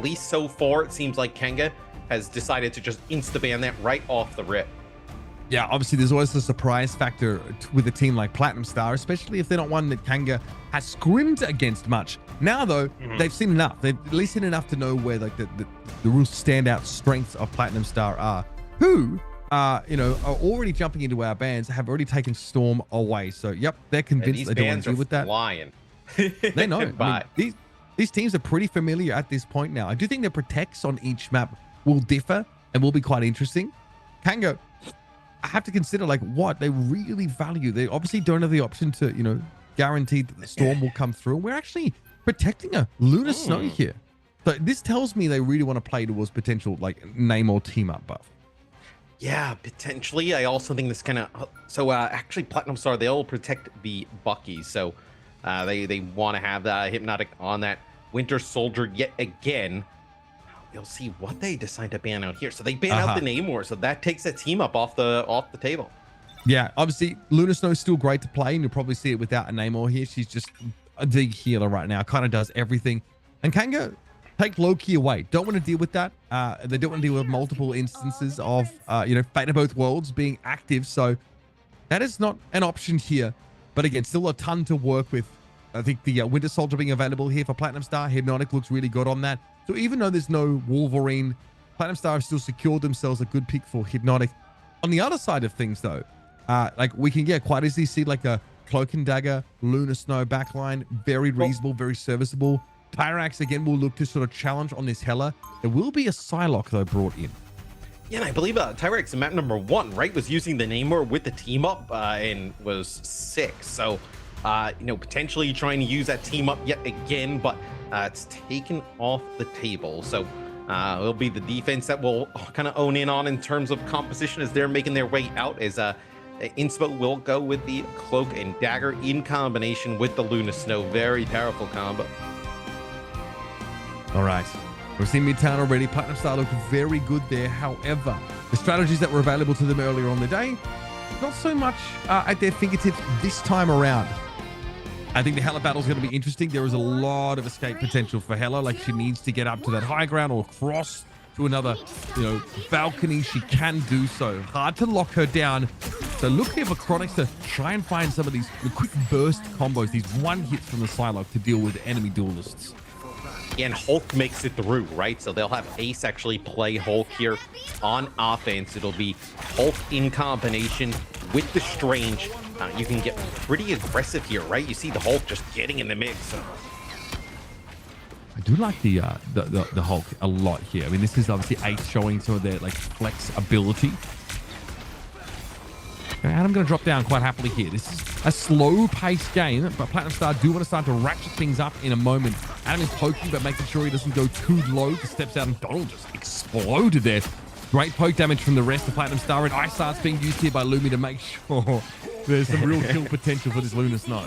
At least so far, it seems like Kenga has decided to just insta-ban that right off the rip. Yeah, obviously there's always a surprise factor with a team like Platinum Star, especially if they're not one that Kanga has scrimmed against much. Now, though, they've seen enough. They've at least seen enough to know where like the real standout strengths of Platinum Star are, who, you know, are already jumping into our bans, have already taken Storm away. So, yep, they're convinced they don't want to deal with that. Flying. They know. I mean, these teams are pretty familiar at this point now. I do think the protects on each map will differ and will be quite interesting. Kanga, I have to consider like what they really value. They obviously don't have the option to, you know, guarantee that the storm will come through. We're actually protecting a Lunar Snow here. So this tells me they really want to play towards potential like name or team up buff. Yeah, potentially. I also think this kind of actually Platinum Star, they'll protect the Buckies. So they want to have the Hypnotic on that Winter Soldier yet again. You'll see what they decide to ban out here. So they ban out the Namor, so that takes a team up off the table. Yeah, obviously Lunar Snow is still great to play, and you'll probably see it without a Namor here. She's just a big healer right now, kind of does everything. And Kanga, take Loki away. Don't want to deal with that. They don't want to deal with multiple instances of you know, Fate of Both Worlds being active. So that is not an option here. But again, still a ton to work with. I think the Winter Soldier being available here for Platinum Star, Hypnotic looks really good on that. So even though there's no Wolverine, Platinum Star have still secured themselves a good pick for Hypnotic. On the other side of things, though, like we can quite easily see like a Cloak and Dagger, Lunar Snow backline, very reasonable, very serviceable. Tyrax again will look to sort of challenge on this HELA. There will be a Psylocke though brought in. Yeah, and I believe Tyrax in map number 1, right, was using the Namor with the team up and was 6. So you know, potentially trying to use that team up yet again, but it's taken off the table. So it'll be the defense that will kind of own in on in terms of composition as they're making their way out. As Inspo will go with the Cloak and Dagger in combination with the Lunar Snow. Very powerful combo. All right, we've seen Midtown already. Platinum Star look very good there. However, the strategies that were available to them earlier on the day, not so much at their fingertips this time around. I think the HELA battle is going to be interesting. There is a lot of escape potential for HELA. Like, she needs to get up to that high ground or cross to another, you know, balcony. She can do so. Hard to lock her down. So look here for Chronix to try and find some of these quick burst combos, these one hits from the Psylocke to deal with enemy duelists. And Hulk makes it through, right? So they'll have Ace actually play Hulk here on offense. It'll be Hulk in combination with the Strange. You can get pretty aggressive here, right? You see the Hulk just getting in the mix. I do like the Hulk a lot here. I mean, this is obviously Ace showing some of their like flex ability. And I'm going to drop down quite happily here. This is a slow-paced game, but Platinum Star do want to start to ratchet things up in a moment. Adam is poking, but making sure he doesn't go too low. He steps out, and Donald just exploded there. Great poke damage from the rest of Platinum Star, and Ice Art's being used here by Lumi to make sure there's some real kill potential for this Lunar Snow.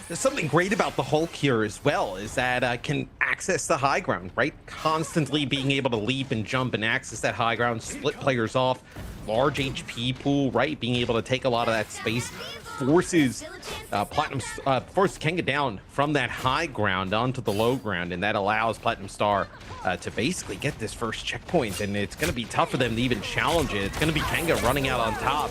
There's something great about the Hulk here as well, is that can access the high ground, right? Constantly being able to leap and jump and access that high ground, split players off, large HP pool, right? Being able to take a lot of that space forces forces Kenga down from that high ground onto the low ground, and that allows Platinum Star to basically get this first checkpoint. And it's going to be tough for them to even challenge it. It's going to be Kenga running out on top,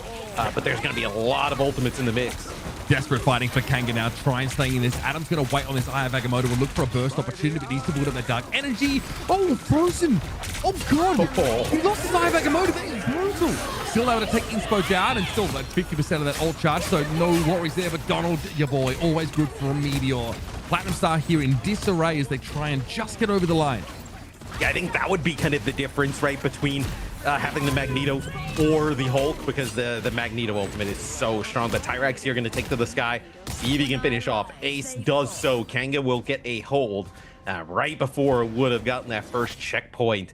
but there's going to be a lot of ultimates in the mix. Desperate fighting for Kanga now, trying staying in this. Adam's going to wait on this Eye of Agamotto and look for a burst opportunity, but needs to build up that dark energy. Oh, frozen. Oh, God. He lost his Eye of Agamotto. That is brutal. Still able to take Inspo down and still like 50% of that ult charge, so no worries there. But Donald, your boy, always good for a Meteor. Platinum Star here in disarray as they try and just get over the line. Yeah, I think that would be kind of the difference, right, between having the Magneto or the Hulk, because the Magneto ultimate is so strong. The Tyrax here going to take to the sky, see if he can finish off. Ace does so. Kanga will get a hold right before it would have gotten that first checkpoint.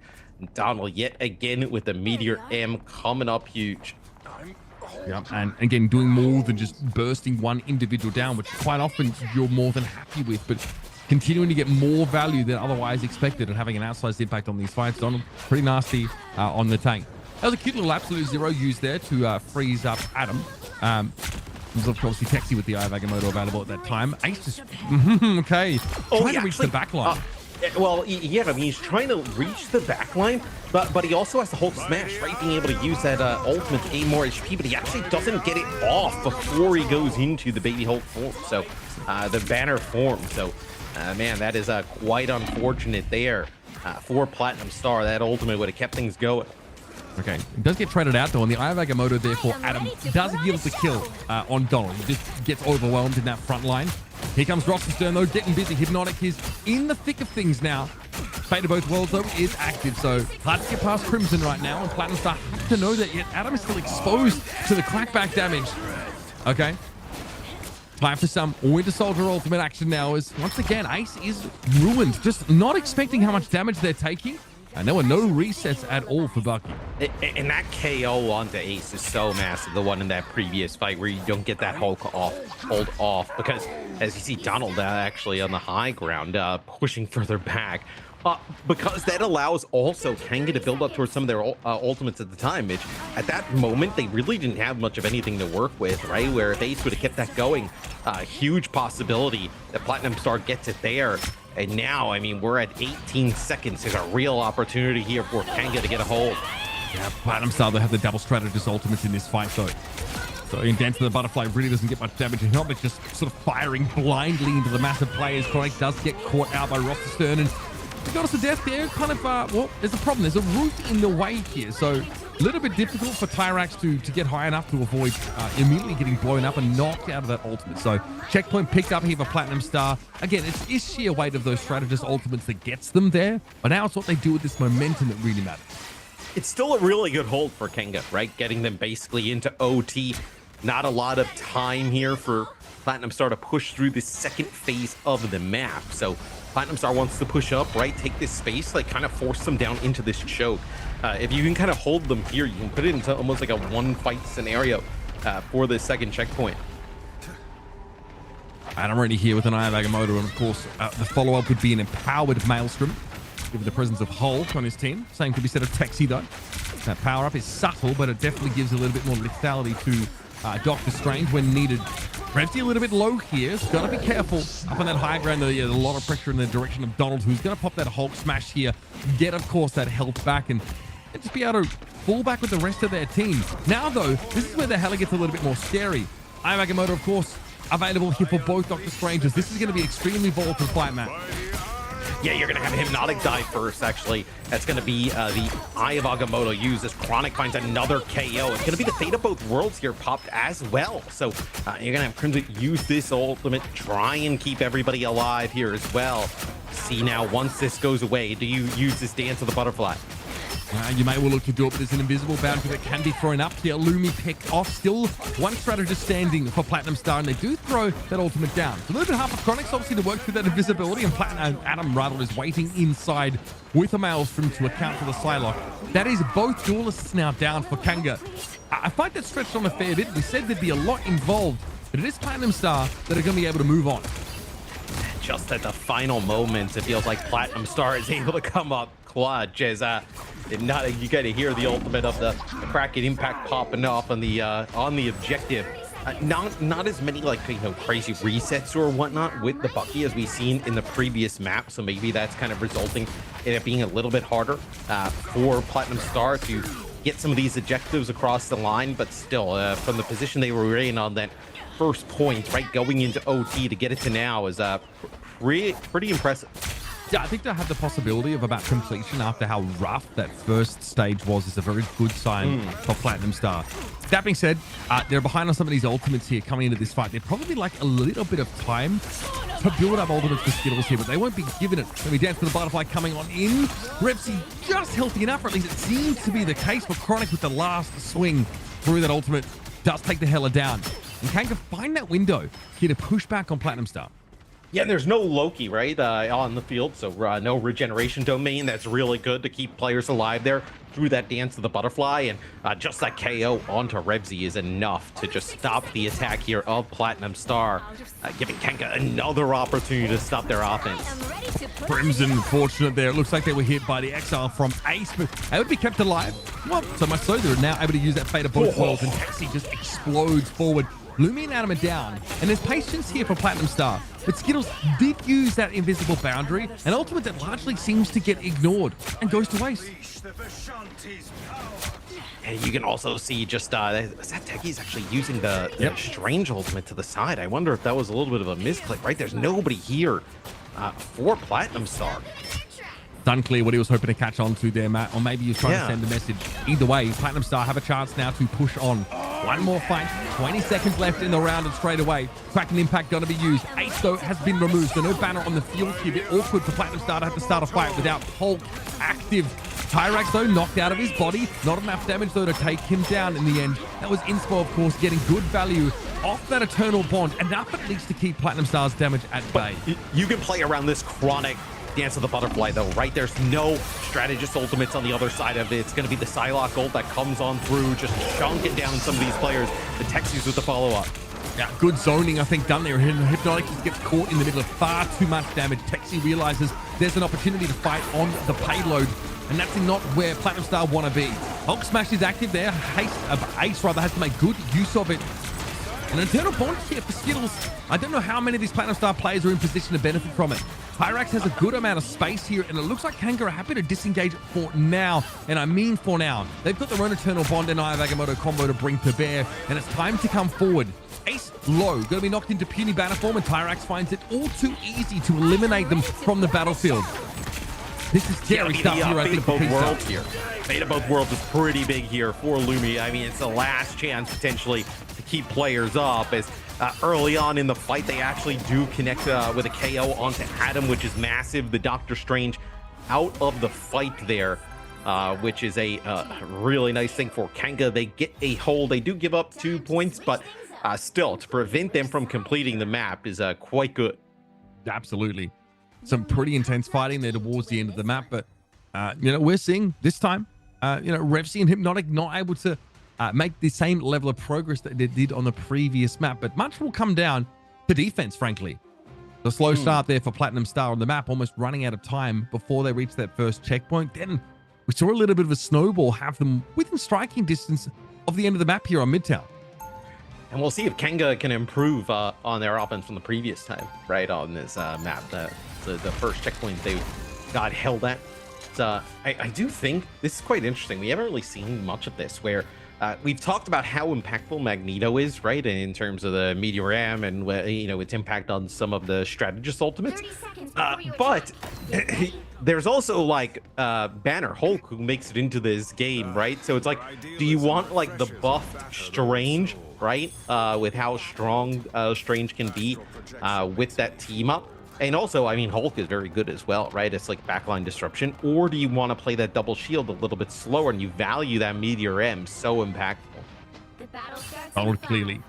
Donald yet again with the Meteor M coming up huge. Yep, and again, doing more than just bursting one individual down, which quite often you're more than happy with, but continuing to get more value than otherwise expected and having an outsized impact on these fights. Donald, pretty nasty on the tank. That was a cute little Absolute Zero used there to freeze up Adam. It was obviously Texi with the Eye of Agamotto available at that time. Ace just, okay, trying to reach the back line. Well, yeah, I mean, he's trying to reach the back line, but he also has the Hulk smash, right? Being able to use that ultimate to gain more HP, but he actually doesn't get it off before he goes into the baby Hulk form. So the banner form. So man, that is quite unfortunate there for Platinum Star. That ultimate would have kept things going. Okay, it does get traded out though, and the Eye of Agamotto, therefore, Adam does yield the kill on Donald. He just gets overwhelmed in that front line. Here comes Rostenstern though, getting busy. Hypnotic is in the thick of things now. Fate of Both Worlds though is active, so hard to get past Crimson right now, and Platinum Star have to know that yet Adam is still exposed to the crackback damage. Okay. Time for some Winter Soldier ultimate action now as, once again, Ace is ruined. Just not expecting how much damage they're taking. And there were no resets at all for Bucky. And that KO onto Ace is so massive, the one in that previous fight where you don't get that hold off, because as you see Donald actually on the high ground pushing further back, because that allows also Kanga to build up towards some of their ultimates at the time, which at that moment they really didn't have much of anything to work with, right? Where if Ace would have kept that going, huge possibility that Platinum Star gets it there. And now, I mean, we're at 18 seconds. There's a real opportunity here for Kanga to get a hold. Yeah, Platinum Star, they have the double strategist ultimates in this fight, though. So in Dance of the Butterfly really doesn't get much damage, and Helmet just sort of firing blindly into the massive players. Chronic does get caught out by Rostenstern, and the Goddess of Death there kind of, well, there's a problem. There's a roof in the way here, so a little bit difficult for Tyrax to get high enough to avoid immediately getting blown up and knocked out of that ultimate. So checkpoint picked up here for Platinum Star. Again, it's sheer weight of those strategist ultimates that gets them there, but now it's what they do with this momentum that really matters. It's still a really good hold for Kanga, right? Getting them basically into OT. Not a lot of time here for Platinum Star to push through the second phase of the map. So Platinum Star wants to push up, right? Take this space, like kind of force them down into this choke. If you can kind of hold them here, you can put it into almost like a one-fight scenario for the second checkpoint. And I'm already here with an Eye of Agamotto, and of course, the follow-up would be an empowered Maelstrom, given the presence of Hulk on his team. Same could be said of Texi, though. That power-up is subtle, but it definitely gives a little bit more lethality to Doctor Strange when needed. Revsy a little bit low here, so gotta be careful. Up on that high ground, there's a lot of pressure in the direction of Donald, who's gonna pop that Hulk smash here, get, of course, that health back, and just be able to fall back with the rest of their team. Now, though, this is where the HELA gets a little bit more scary. Eye of Agamotto, of course, available here for both Doctor Stranges. This is gonna be extremely volatile fight, Matt. Yeah, you're going to have Hypnotic die first, actually. That's going to be the Eye of Agamotto used as Chronic finds another KO. It's going to be the Fate of Both Worlds here popped as well. So you're going to have Crimson use this ultimate, try and keep everybody alive here as well. See now, once this goes away, do you use this Dance of the Butterfly? You may well look to do it, but there's an invisible boundary that can be thrown up here. Lumi picked off. Still one strategist standing for Platinum Star, and they do throw that ultimate down. It's a little bit hard for Chronix, obviously, to work through that invisibility, and Adam Rattle is waiting inside with a Maelstrom to account for the Psylocke. That is both duelists now down for Kanga. I find that stretched on a fair bit. We said there'd be a lot involved, but it is Platinum Star that are going to be able to move on. Just at the final moments, it feels like Platinum Star is able to come up clutch as you got to hear the ultimate of the Kraken impact popping off on the objective. Not as many crazy resets or whatnot with the Bucky as we've seen in the previous map, so maybe that's kind of resulting in it being a little bit harder for Platinum Star to get some of these objectives across the line. But still, from the position they were in on that first point, right, going into OT to get it to now is pretty impressive. Yeah, I think to have the possibility of about completion after how rough that first stage was is a very good sign for Platinum Star. That being said, they're behind on some of these ultimates here coming into this fight. They're probably like a little bit of time to build up ultimates for Skittles here, but they won't be given it. Let me Dance for the Butterfly coming on in. Repsy just healthy enough, or at least it seems to be the case for Chronic with the last swing through that ultimate. Does take the HELA down. And Kanga find that window here to push back on Platinum Star. Yeah, and there's no Loki, right, on the field, so no regeneration domain. That's really good to keep players alive there through that Dance of the Butterfly, and just that KO onto Revsy is enough to just stop the attack here of Platinum Star, giving Kanga another opportunity to stop their offense. Crimson fortunate there. It looks like they were hit by the exile from Ace, but they would be kept alive. Well, so much so they're now able to use that Fate of Both Worlds, and Taxi just explodes forward. Lumi and Adam are down, and there's patience here for Platinum Star. But Skittles did use that invisible boundary, and ultimate that largely seems to get ignored and goes to waste. And you can also see just Techi's actually using the strange ultimate to the side. I wonder if that was a little bit of a misclick, right? There's nobody here for Platinum Star. It's unclear what he was hoping to catch on to there, Matt, or maybe he was trying to send a message. Either way, Platinum Star have a chance now to push on. One more fight, 20 seconds left in the round, and straight away, Kraken Impact going to be used. Ace, though, has been removed, so no banner on the field here. A bit awkward for Platinum Star to have to start a fight without Hulk active. Tyrax, though, knocked out of his body. Not enough damage, though, to take him down in the end. That was Inspo, of course, getting good value off that Eternal Bond. Enough, at least, to keep Platinum Star's damage at bay. You can play around this chronic Dance of the Butterfly, though, right? There's no strategist ultimates on the other side of it. It's going to be the Psylocke ult that comes on through, just chunking down some of these players. The Texies with the follow-up. Yeah, good zoning, I think, done there. Hypnotic gets caught in the middle of far too much damage. Texi realizes there's an opportunity to fight on the payload, and that's not where Platinum Star want to be. Hulk Smash is active there. Ace rather has to make good use of it. An Eternal Bond here for Skittles. I don't know how many of these Platinum Star players are in position to benefit from it. Tyrax has a good amount of space here, and it looks like Kanga are happy to disengage for now, and I mean for now. They've got their own Eternal Bond and Agamotto combo to bring to bear, and it's time to come forward. Ace low, going to be knocked into puny banner form, and Tyrax finds it all too easy to eliminate them from the battlefield. This is scary stuff here, I think, for both worlds here. Fate of both worlds is pretty big here for Lumi. I mean, it's the last chance potentially to keep players up, as early on in the fight they actually do connect with a KO onto Adam, which is massive. The Doctor Strange out of the fight there, which is a really nice thing for Kanga. They get a hold. They do give up 2 points, but still, to prevent them from completing the map is quite good. Absolutely. Some pretty intense fighting there towards the end of the map, but we're seeing this time, Revsy and Hypnotic not able to make the same level of progress that they did on the previous map, but much will come down to defense, frankly. The slow start there for Platinum Star on the map, almost running out of time before they reach that first checkpoint. Then we saw a little bit of a snowball have them within striking distance of the end of the map here on Midtown. And we'll see if Kanga can improve on their offense from the previous time, right, on this map. The first checkpoint they got held at. I do think this is quite interesting. We haven't really seen much of this, where we've talked about how impactful Magneto is, right, in terms of the Meteor M and its impact on some of the strategist ultimates. But there's also like Banner Hulk, who makes it into this game, right? So it's like, do you want like the buffed Strange, right, with how strong Strange can be with that team up? And also, I mean, Hulk is very good as well, right? It's like backline disruption. Or do you want to play that double shield a little bit slower, and you value that Meteor M so impactful? Oh, clearly,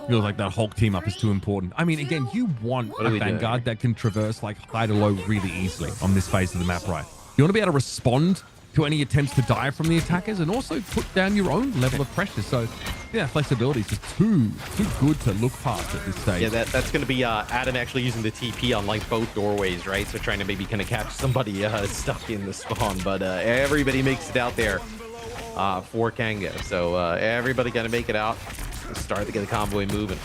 feels like that Hulk team up is too important. I mean, again, you want a Vanguard that can traverse like high to low really easily on this phase of the map, right? You want to be able to respond to any attempts to dive from the attackers, and also put down your own level of pressure. So yeah, flexibility is just too good to look past at this stage. Yeah, that's going to be Adam actually using the TP on like both doorways, right? So trying to maybe kind of catch somebody stuck in the spawn, but everybody makes it out there for Kanga. So everybody got to make it out, start to get the convoy moving.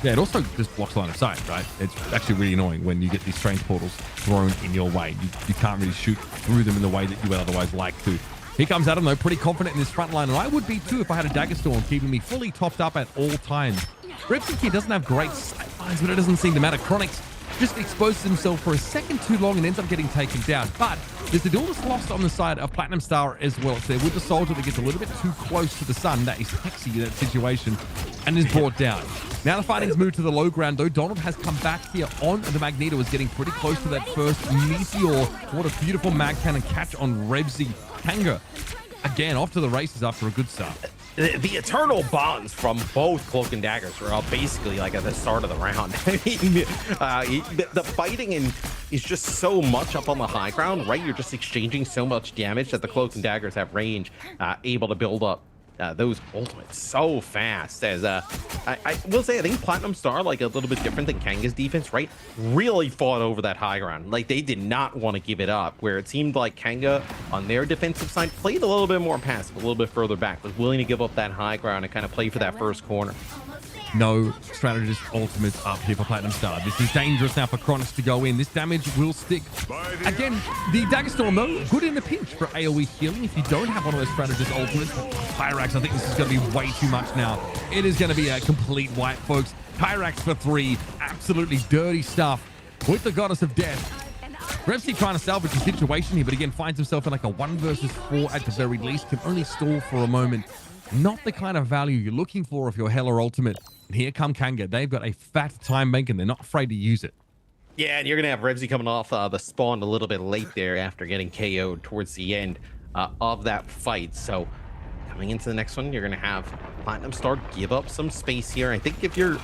Yeah, it also just blocks line of sight, right? It's actually really annoying when you get these strange portals thrown in your way. You can't really shoot through them in the way that you would otherwise like to. Here comes Adam, though, pretty confident in his front line, and I would be too if I had a Dagger Storm keeping me fully topped up at all times. Repsy here doesn't have great sight lines, but it doesn't seem to matter. Chronix just exposes himself for a second too long and ends up getting taken down. But there's the duelist lost on the side of Platinum Star as well. It's there with the soldier that gets a little bit too close to the sun. That is Texi in that situation and is brought down. Now the fighting's moved to the low ground, though. Donald has come back here on the Magneto, is getting pretty close to that first Meteor. What a beautiful mag cannon catch on Revsy. Kanga, again, off to the races after a good start. The eternal bonds from both Cloak and Daggers were basically like at the start of the round. I mean, the fighting is just so much up on the high ground, right? You're just exchanging so much damage that the Cloaks and Daggers have range, able to build up those ultimates so fast. As I will say, I think Platinum Star, like a little bit different than Kanga's defense, right, really fought over that high ground. Like they did not want to give it up, where it seemed like Kanga on their defensive side played a little bit more passive, a little bit further back, was willing to give up that high ground and kind of play for that first corner. No strategist ultimates up here for Platinum Star. This is dangerous now for Cronus to go in. This damage will stick. Again, the Dagger Storm, though, good in the pinch for AoE healing if you don't have one of those strategist ultimates. Pyrax, I think this is going to be way too much now. It is going to be a complete wipe, folks. Pyrax for 3. Absolutely dirty stuff with the Goddess of Death. Revsy trying to salvage the situation here, but again, finds himself in like a 1 versus 4 at the very least. Can only stall for a moment. Not the kind of value you're looking for if you're HELA Ultimate. And here come Kanga. They've got a fat time bank and they're not afraid to use it. Yeah, and you're going to have Revsy coming off the spawn a little bit late there after getting KO'd towards the end of that fight. So coming into the next one, you're going to have Platinum Star give up some space here. I think if you're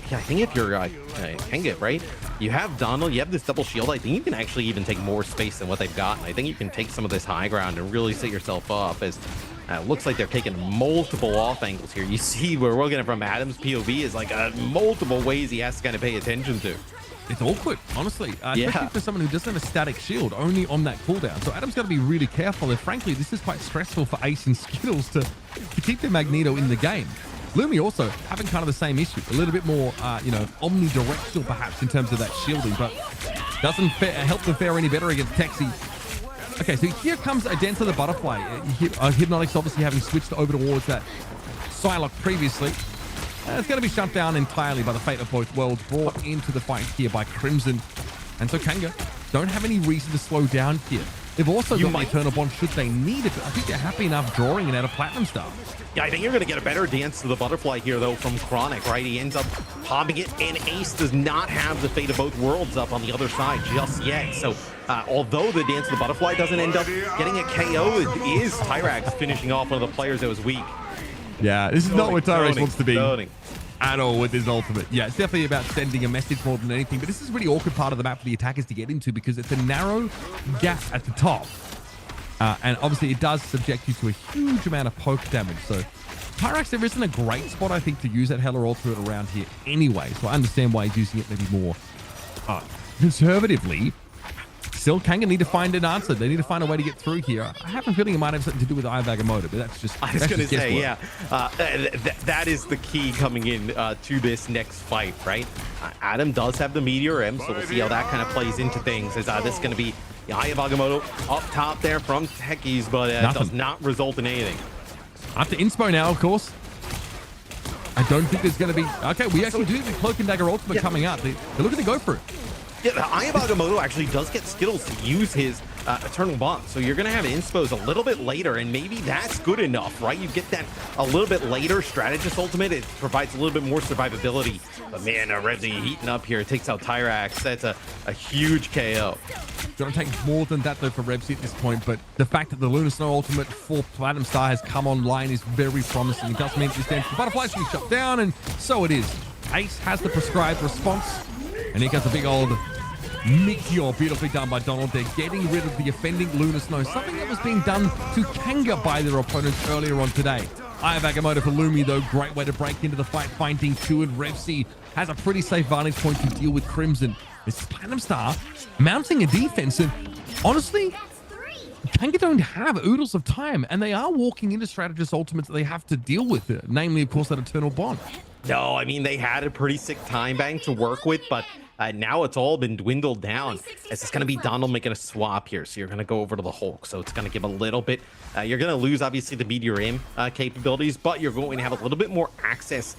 Kanga, right? You have Donald, you have this double shield. I think you can actually even take more space than what they've got. And I think you can take some of this high ground and really set yourself up as looks like they're taking multiple off angles here. You see where we're looking from Adam's POV is like multiple ways he has to kind of pay attention to. It's awkward, honestly, especially for someone who doesn't have a static shield, only on that cooldown. So Adam's got to be really careful. And frankly, this is quite stressful for Ace and Skittles to keep their Magneto in the game. Lumi also having kind of the same issue, a little bit more, omnidirectional perhaps in terms of that shielding, but doesn't help them fare any better against Texi. Okay, so here comes Adenta the Butterfly. Hypnotics obviously having switched over towards that Psylocke previously. It's going to be shut down entirely by the fate of both worlds, brought into the fight here by Crimson. And so Kanga don't have any reason to slow down here. They've also got the Eternal Bond should they need it, but I think they're happy enough drawing it out of Platinum Star. Yeah, I think you're going to get a better dance to the Butterfly here, though, from Chronic, right? He ends up popping it, and Ace does not have the fate of both worlds up on the other side just yet. So, although the dance to the Butterfly doesn't end up getting a KO, it is Tyrax finishing off one of the players that was weak. Yeah, this is not what Tyrax wants to be at all with his ultimate. Yeah, it's definitely about sending a message more than anything, but this is a really awkward part of the map for the attackers to get into because it's a narrow gap at the top. And obviously it does subject you to a huge amount of poke damage. So Pyrax, there isn't a great spot, I think, to use that HELA Ultimate around here anyway. So I understand why he's using it maybe more conservatively. Still, Kanga need to find an answer. They need to find a way to get through here. I have a feeling it might have something to do with Ivagamoto, but that's just I was going to say, yeah, that is the key coming in to this next fight, right? Adam does have the Meteor M, so we'll see how that kind of plays into things. As this is going to be the Eye of Agamotto up top there from Techies, but it does not result in anything. Up to Inspo now, of course. I don't think there's going to be... Okay, we actually do the Cloak and Dagger Ultimate coming out. They're looking to go for it. Yeah, the Eye of Agamotto actually does get Skittles to use his Eternal Bond. So you're going to have Inspos a little bit later, and maybe that's good enough, right? You get that a little bit later. Strategist Ultimate, it provides a little bit more survivability. But man, Revsy heating up here. It takes out Tyrax. That's a huge KO. Going to take more than that, though, for Revsy at this point. But the fact that the Lunar Snow Ultimate for Platinum Star has come online is very promising. It does mean that this dance the Butterflies will be shut down, and so it is. Ace has the prescribed response. And here comes a big old Meteor, beautifully done by Donald. They're getting rid of the offending Lunar Snow, something that was being done to Kanga by their opponents earlier on today. Eye of Agamotto for Lumi, though, great way to break into the fight, finding two, and Revsy has a pretty safe vantage point to deal with Crimson. This is Platinum Star mounting a defense, and honestly, Kanga don't have oodles of time, and they are walking into strategist ultimates that they have to deal with, namely, of course, that Eternal Bond. No, I mean, they had a pretty sick time bank to work with, but now it's all been dwindled down as it's going to be Donald making a swap here. So you're going to go over to the Hulk. So it's going to give a little bit. You're going to lose, obviously, the Meteor M capabilities, but you're going to have a little bit more access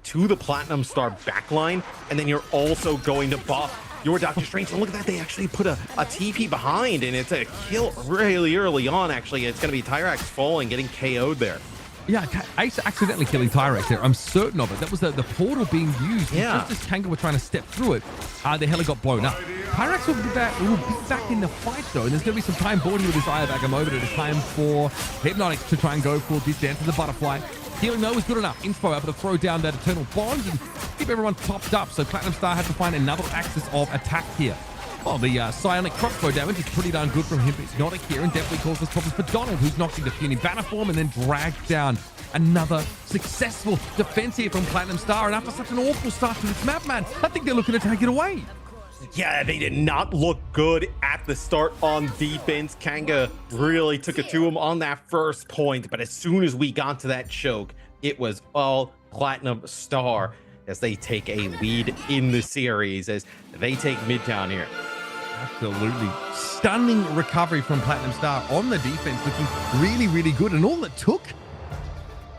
to the Platinum Star backline. And then you're also going to buff your Doctor Strange. And look at that. They actually put a TP behind, and it's a kill really early on, actually. It's going to be Tyrax falling, getting KO'd there. Yeah, Ace accidentally killing Tyrax there. I'm certain of it. That was the portal being used. Yeah. Just as Kanga were trying to step through it, the HELA got blown up. Tyrax will be back in the fight, though, and there's going to be some time boarding with his Eye of Agamotto. It's time for Hypnotics to try and go for this dance of the Butterfly. Healing, though, is good enough. Info able to throw down that Eternal Bond and keep everyone topped up. So Platinum Star had to find another axis of attack here. Well, the psionic crossbow damage is pretty darn good from him. Hypnotic here and definitely causes problems for Donald, who's knocked into puny banner form and then dragged down. Another successful defense here from Platinum Star. And after such an awful start to this map, man, I think they're looking to take it away. Yeah, they did not look good at the start on defense. Kanga really took it to him on that first point. But as soon as we got to that choke, it was all Platinum Star. as they take a lead in the series as they take Midtown here. Absolutely. Stunning recovery from Platinum Star on the defense, looking really, really good. And all it took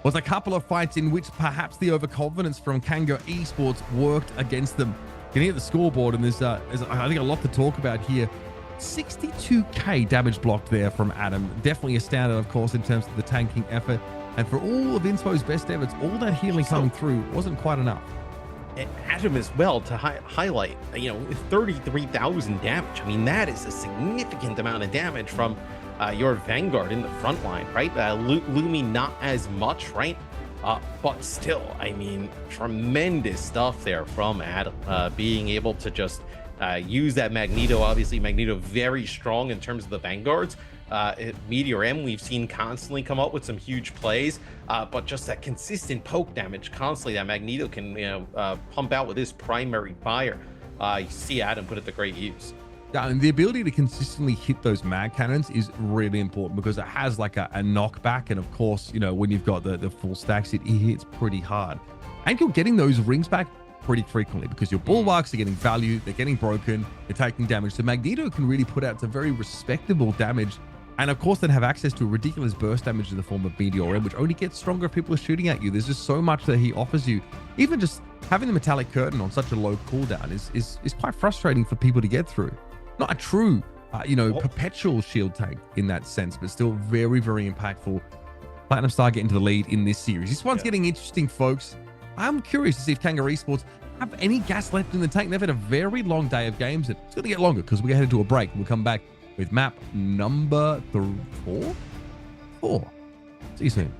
was a couple of fights in which perhaps the overconfidence from Kango Esports worked against them. You can hear the scoreboard, and there's I think, a lot to talk about here. 62k damage blocked there from Adam. Definitely a standout, of course, in terms of the tanking effort. And for all of Inspo's best efforts, all that healing coming through wasn't quite enough. And Adam as well, to highlight, 33,000 damage. I mean, that is a significant amount of damage from your Vanguard in the front line, right? Lumi not as much, right? But still, I mean, tremendous stuff there from Adam, being able to just use that Magneto. Obviously, Magneto very strong in terms of the Vanguards. Meteor M, we've seen constantly come up with some huge plays, but just that consistent poke damage constantly that Magneto can pump out with his primary fire. You see Adam put it to great use. Yeah, and the ability to consistently hit those mag cannons is really important because it has like a knockback, and of course, when you've got the full stacks, it hits pretty hard, and you're getting those rings back pretty frequently because your bulwarks are getting value, they're getting broken, they're taking damage. So Magneto can really put out some very respectable damage. And of course, then have access to ridiculous burst damage in the form of Meteor M, which only gets stronger if people are shooting at you. There's just so much that he offers you. Even just having the metallic curtain on such a low cooldown is quite frustrating for people to get through. Not a true, perpetual shield tank in that sense, but still very, very impactful. Platinum Star getting to the lead in this series. This one's getting interesting, folks. I'm curious to see if Kango Esports have any gas left in the tank. They've had a very long day of games, and it's going to get longer because we're headed to a break, and we'll come back with map number 4. See you soon.